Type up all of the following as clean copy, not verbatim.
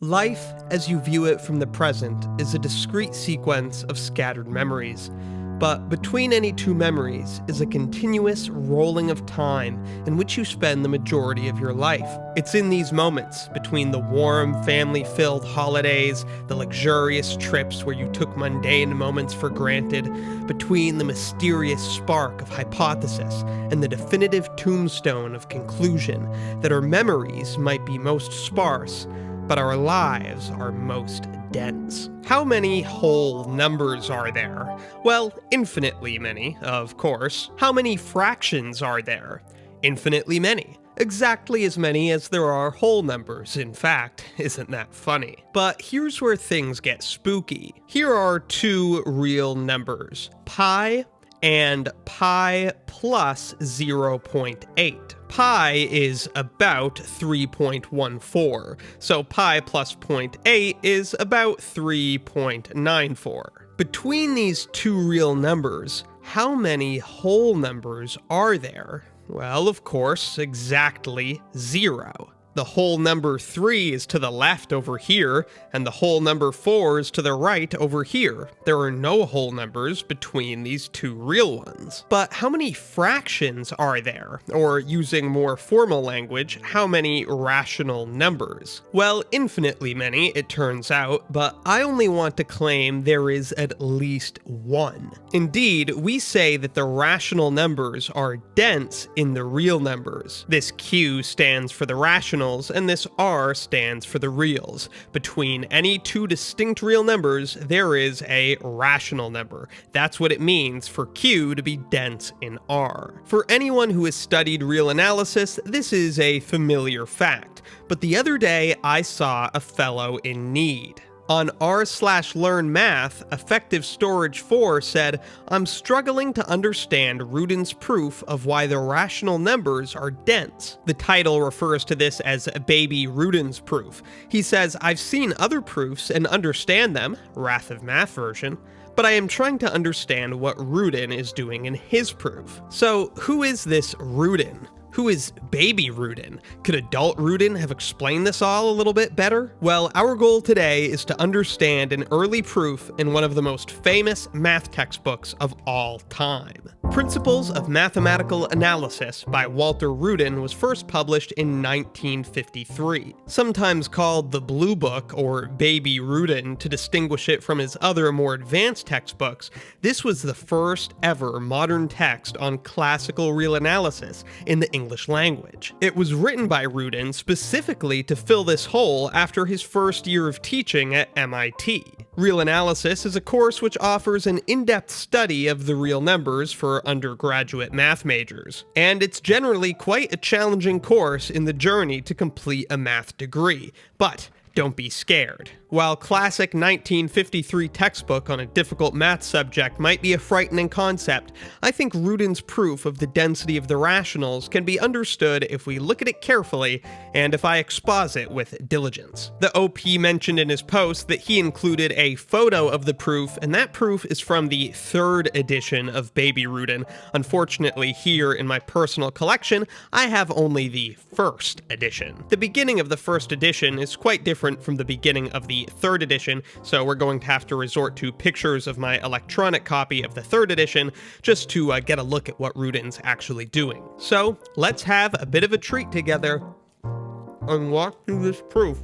Life, as you view it from the present, is a discrete sequence of scattered memories. But between any two memories is a continuous rolling of time in which you spend the majority of your life. It's in these moments, between the warm, family-filled holidays, the luxurious trips where you took mundane moments for granted, between the mysterious spark of hypothesis and the definitive tombstone of conclusion, that our memories might be most sparse, but our lives are most dense. How many whole numbers are there? Well, infinitely many, of course. How many fractions are there? Infinitely many. Exactly as many as there are whole numbers, in fact. Isn't that funny? But here's where things get spooky. Here are two real numbers, pi and pi plus 0.8. Pi is about 3.14, so pi plus 0.8 is about 3.94. Between these two real numbers, how many whole numbers are there? Well, of course, exactly 0. The whole number 3 is to the left over here, and the whole number 4 is to the right over here. There are no whole numbers between these two real ones. But how many fractions are there? Or using more formal language, how many rational numbers? Well, infinitely many, it turns out, but I only want to claim there is at least one. Indeed, we say that the rational numbers are dense in the real numbers. This Q stands for the rational, and this R stands for the reals. Between any two distinct real numbers, there is a rational number. That's what it means for Q to be dense in R. For anyone who has studied real analysis, this is a familiar fact, but the other day I saw a fellow in need. On r/learn math, Effective Storage 4 said, "I'm struggling to understand Rudin's proof of why the rational numbers are dense." The title refers to this as Baby Rudin's proof. He says, "I've seen other proofs and understand them," Wrath of Math version, "but I am trying to understand what Rudin is doing in his proof." So, who is this Rudin? Who is Baby Rudin? Could adult Rudin have explained this all a little bit better? Well, our goal today is to understand an early proof in one of the most famous math textbooks of all time. Principles of Mathematical Analysis by Walter Rudin was first published in 1953. Sometimes called the Blue Book or Baby Rudin to distinguish it from his other more advanced textbooks, this was the first ever modern text on classical real analysis in the English language. It was written by Rudin specifically to fill this hole after his first year of teaching at MIT. Real Analysis is a course which offers an in-depth study of the real numbers for undergraduate math majors, and it's generally quite a challenging course in the journey to complete a math degree, but don't be scared. While classic 1953 textbook on a difficult math subject might be a frightening concept, I think Rudin's proof of the density of the rationals can be understood if we look at it carefully and if I exposit with diligence. The OP mentioned in his post that he included a photo of the proof, and that proof is from the 3rd edition of Baby Rudin. Unfortunately, here in my personal collection, I have only the 1st edition. The beginning of the 1st edition is quite different from the beginning of the 3rd edition, so we're going to have to resort to pictures of my electronic copy of the 3rd edition just to get a look at what Rudin's actually doing. So let's have a bit of a treat together and walk through this proof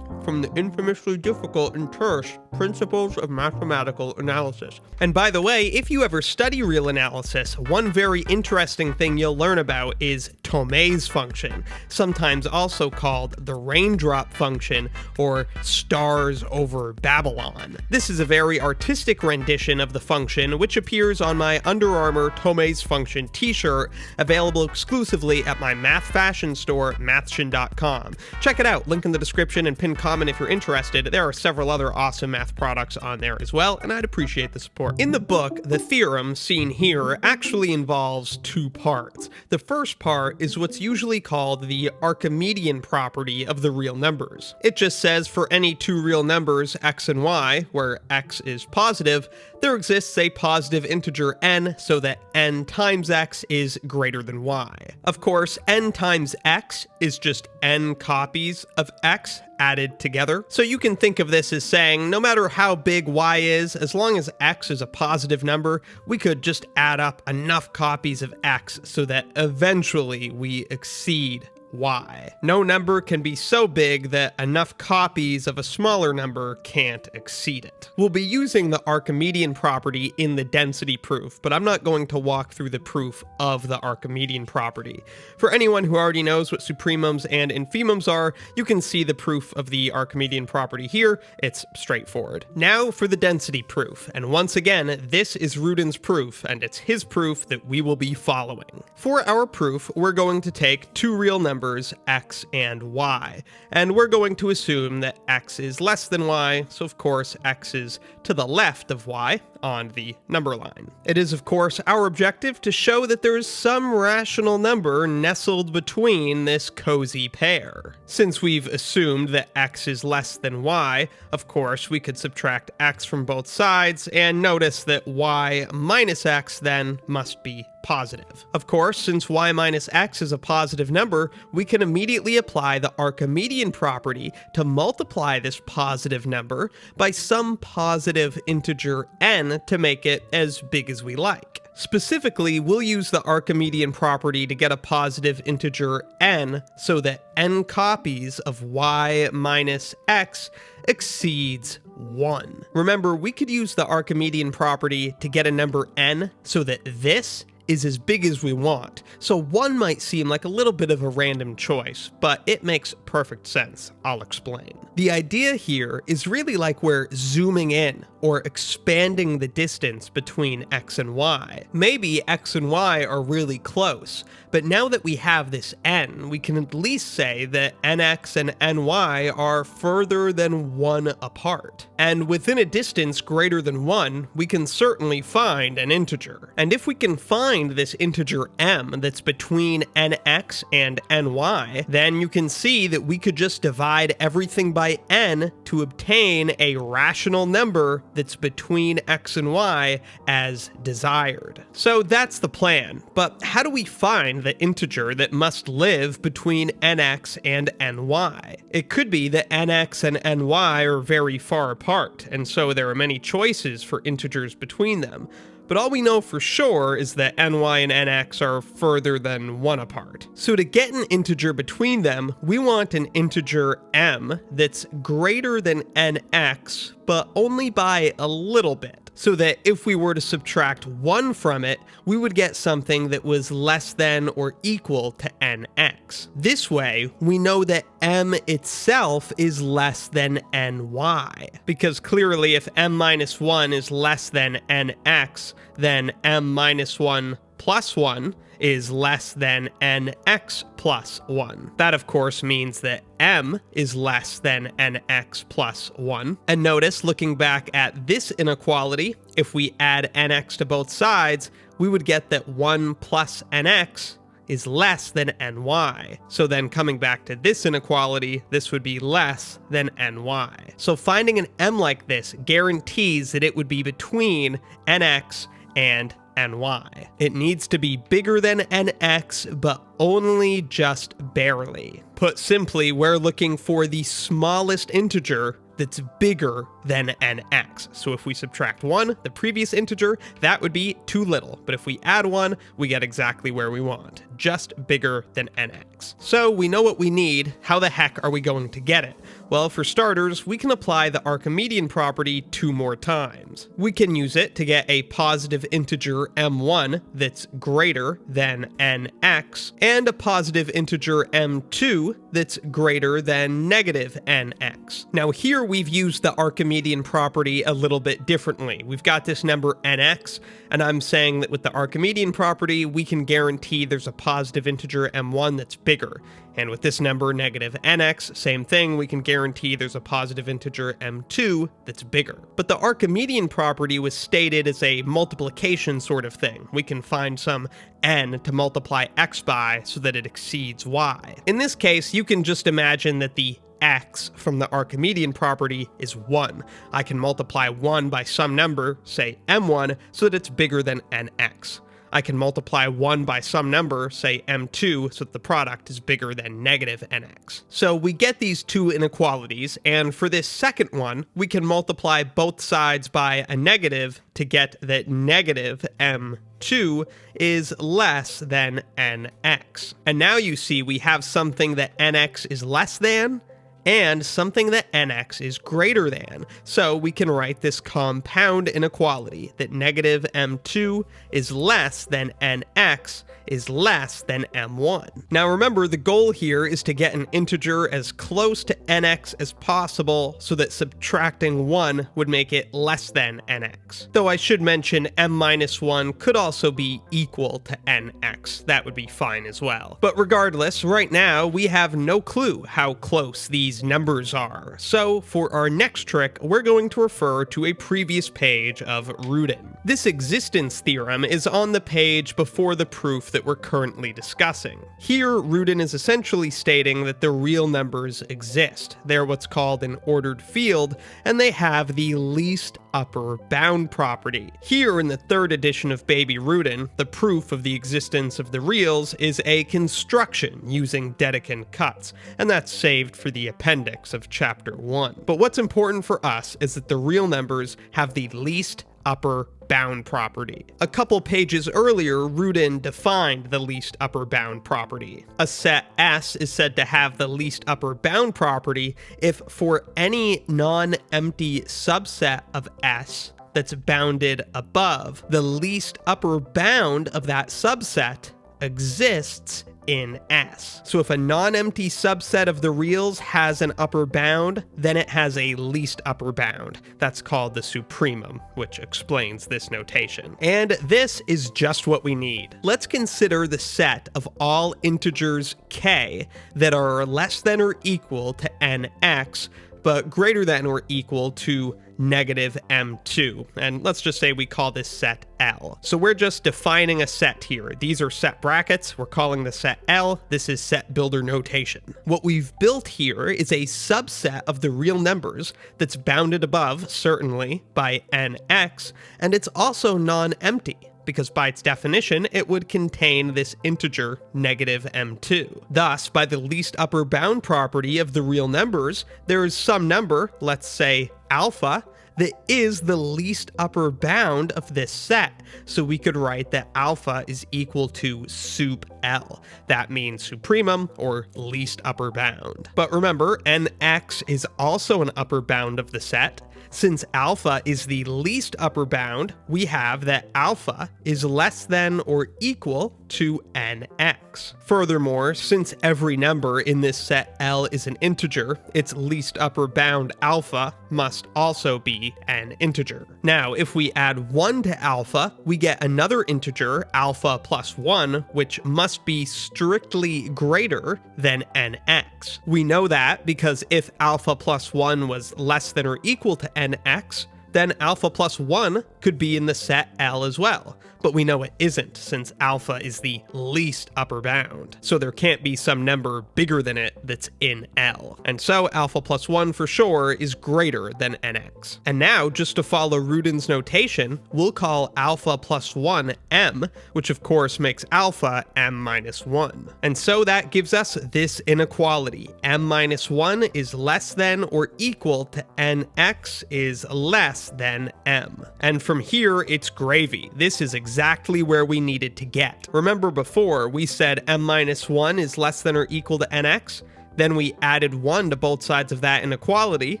from the infamously difficult and terse Principles of Mathematical Analysis. And by the way, if you ever study real analysis, one very interesting thing you'll learn about is Thomae's function, sometimes also called the raindrop function or stars over Babylon. This is a very artistic rendition of the function which appears on my Under Armour Thomae's function t-shirt, available exclusively at my math fashion store, Mathshion.com. Check it out, link in the description and pinned comment if you're interested. There are several other awesome math products on there as well, and I'd appreciate the support. In the book, the theorem seen here actually involves two parts. The first part is what's usually called the Archimedean property of the real numbers. It just says for any two real numbers, x and y, where x is positive, there exists a positive integer n so that n times x is greater than y. Of course, n times x is just n copies of x, added together. So you can think of this as saying no matter how big y is, as long as x is a positive number, we could just add up enough copies of x so that eventually we exceed y. No number can be so big that enough copies of a smaller number can't exceed it. We'll be using the Archimedean property in the density proof, but I'm not going to walk through the proof of the Archimedean property. For anyone who already knows what supremums and infimums are, you can see the proof of the Archimedean property here. It's straightforward. Now for the density proof, and once again, this is Rudin's proof, and it's his proof that we will be following. For our proof, we're going to take two real numbers, x and y, and we're going to assume that x is less than y, so of course x is to the left of y on the number line. It is of course our objective to show that there is some rational number nestled between this cozy pair. Since we've assumed that x is less than y, of course we could subtract x from both sides and notice that y minus x then must be positive. Of course, since y minus x is a positive number, we can immediately apply the Archimedean property to multiply this positive number by some positive integer n to make it as big as we like. Specifically, we'll use the Archimedean property to get a positive integer n so that n copies of y minus x exceeds 1. Remember, we could use the Archimedean property to get a number n so that this is as big as we want, so 1 might seem like a little bit of a random choice, but it makes perfect sense. I'll explain. The idea here is really like we're zooming in or expanding the distance between x and y. Maybe x and y are really close, but now that we have this n, we can at least say that nx and ny are further than 1 apart. And within a distance greater than 1, we can certainly find an integer. And if we can find this integer m that's between nx and ny, then you can see that we could just divide everything by n to obtain a rational number that's between x and y as desired. So that's the plan, but how do we find the integer that must live between nx and ny? It could be that nx and ny are very far apart, and so there are many choices for integers between them. But all we know for sure is that ny and nx are further than 1 apart. So to get an integer between them, we want an integer m that's greater than nx, but only by a little bit. So that if we were to subtract 1 from it, we would get something that was less than or equal to nx. This way, we know that m itself is less than ny, because clearly if m minus 1 is less than nx, then m minus 1 plus 1 is less than nx plus 1. That of course means that m is less than nx plus 1. And notice, looking back at this inequality, if we add nx to both sides, we would get that 1 plus nx is less than ny. So then coming back to this inequality, this would be less than ny. So finding an m like this guarantees that it would be between nx and ny. It needs to be bigger than nx, but only just barely. Put simply, we're looking for the smallest integer that's bigger than nx. So if we subtract 1, the previous integer, that would be too little. But if we add 1, we get exactly where we want, just bigger than nx. So we know what we need. How the heck are we going to get it? Well, for starters, we can apply the Archimedean property 2 more times. We can use it to get a positive integer m1 that's greater than nx, and a positive integer m2 that's greater than negative nx. Now here we've used the Archimedean property a little bit differently. We've got this number nx, and I'm saying that with the Archimedean property, we can guarantee there's a positive integer m1 that's bigger. And with this number, negative nx, same thing, we can guarantee there's a positive integer m2 that's bigger. But the Archimedean property was stated as a multiplication sort of thing. We can find some n to multiply x by so that it exceeds y. In this case, you can just imagine that the x from the Archimedean property is 1. I can multiply 1 by some number, say m1, so that it's bigger than nx. I can multiply 1 by some number, say m2, so that the product is bigger than negative nx. So we get these two inequalities, and for this second one, we can multiply both sides by a negative to get that negative m2 is less than nx. And now you see we have something that nx is less than, and something that nx is greater than. So we can write this compound inequality that negative m2 is less than nx is less than m1. Now remember, the goal here is to get an integer as close to nx as possible so that subtracting 1 would make it less than nx. Though I should mention m-1 could also be equal to nx. That would be fine as well. But regardless, right now we have no clue how close these numbers are. So for our next trick, we're going to refer to a previous page of Rudin. This existence theorem is on the page before the proof that we're currently discussing. Here, Rudin is essentially stating that the real numbers exist. They're what's called an ordered field, and they have the least upper bound property. Here in the third edition of Baby Rudin, the proof of the existence of the reals is a construction using Dedekind cuts, and that's saved for the appendix of chapter 1. But what's important for us is that the real numbers have the least upper bound property. A couple pages earlier, Rudin defined the least upper bound property. A set S is said to have the least upper bound property if for any non-empty subset of S that's bounded above, the least upper bound of that subset exists in S. So if a non-empty subset of the reals has an upper bound, then it has a least upper bound. That's called the supremum, which explains this notation. And this is just what we need. Let's consider the set of all integers k that are less than or equal to nx, but greater than or equal to negative m2, and let's just say we call this set L. So we're just defining a set here. These are set brackets, we're calling the set L, this is set builder notation. What we've built here is a subset of the real numbers that's bounded above, certainly, by nx, and it's also non-empty, because by its definition, it would contain this integer, negative m2. Thus, by the least upper bound property of the real numbers, there is some number, let's say alpha, that is the least upper bound of this set. So we could write that alpha is equal to sup L. That means supremum, or least upper bound. But remember, nx is also an upper bound of the set. Since alpha is the least upper bound, we have that alpha is less than or equal to nx. Furthermore, since every number in this set L is an integer, its least upper bound alpha must also be an integer. Now, if we add 1 to alpha, we get another integer, alpha plus 1, which must be strictly greater than nx. We know that because if alpha plus 1 was less than or equal to nx, then alpha plus 1 could be in the set L as well. But we know it isn't, since alpha is the least upper bound. So there can't be some number bigger than it that's in L. And so alpha plus 1 for sure is greater than nx. And now, just to follow Rudin's notation, we'll call alpha plus 1 m, which of course makes alpha m minus 1. And so that gives us this inequality. M minus 1 is less than or equal to nx is less than m. And from here, it's gravy. This is exactly where we needed to get. Remember before, we said m minus 1 is less than or equal to nx? Then we added 1 to both sides of that inequality,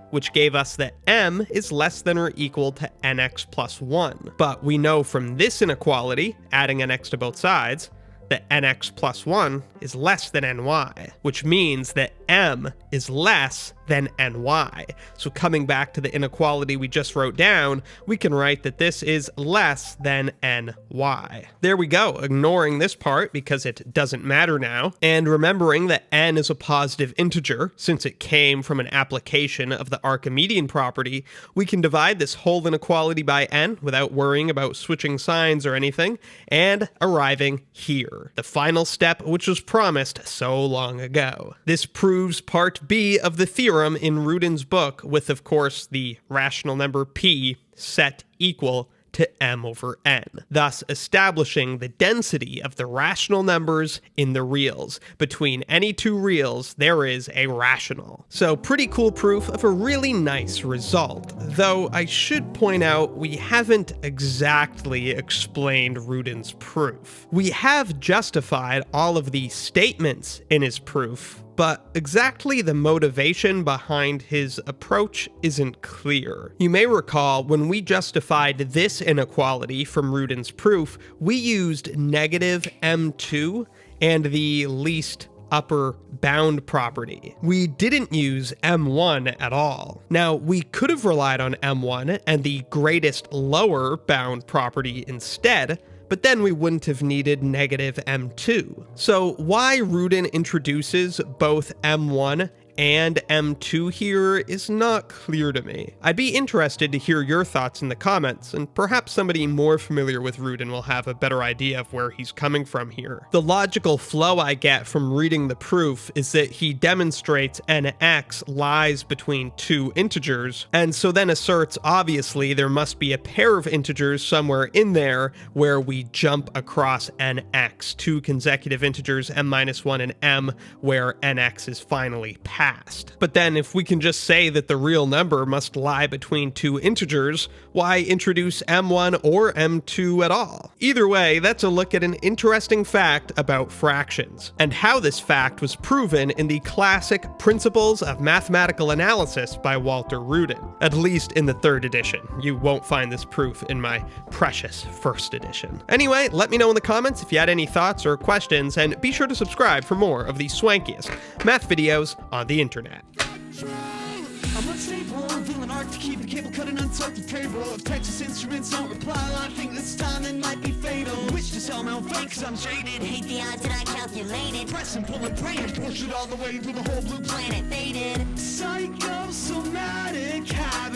which gave us that m is less than or equal to nx plus 1. But we know from this inequality, adding nx to both sides, that nx plus 1 is less than ny, which means that m is less than ny. So coming back to the inequality we just wrote down, we can write that this is less than ny. There we go, ignoring this part because it doesn't matter now, and remembering that n is a positive integer, since it came from an application of the Archimedean property, we can divide this whole inequality by n without worrying about switching signs or anything, and arriving here, the final step which was promised so long ago. This proves part B of the theorem in Rudin's book with, of course, the rational number p set equal to to m over n, thus establishing the density of the rational numbers in the reals. Between any two reals, there is a rational. So pretty cool proof of a really nice result, though I should point out we haven't exactly explained Rudin's proof. We have justified all of the statements in his proof, but exactly the motivation behind his approach isn't clear. You may recall when we justified this inequality from Rudin's proof, we used negative m2 and the least upper bound property. We didn't use m1 at all. Now, we could have relied on m1 and the greatest lower bound property instead, but then we wouldn't have needed negative m2. So why Rudin introduces both m1 and m2 here is not clear to me. I'd be interested to hear your thoughts in the comments, and perhaps somebody more familiar with Rudin will have a better idea of where he's coming from here. The logical flow I get from reading the proof is that he demonstrates nx lies between two integers, and so then asserts obviously there must be a pair of integers somewhere in there where we jump across nx, two consecutive integers m-1 and m, where nx is finally passed. But then if we can just say that the real number must lie between two integers, why introduce m1 or m2 at all? Either way, that's a look at an interesting fact about fractions, and how this fact was proven in the classic Principles of Mathematical Analysis by Walter Rudin, at least in the 3rd edition. You won't find this proof in my precious 1st edition. Anyway, let me know in the comments if you had any thoughts or questions, and be sure to subscribe for more of the swankiest math videos on the internet. I'm unstable, doing art to keep the cable cut and unsort the table. If Texas Instruments don't reply, I think this time it might be fatal. Wish to sell my own fake cause I'm jaded. Hate the odds and I calculated. Press and pull and pray and push it all the way through the whole blue Planet faded. psychosomatic habit.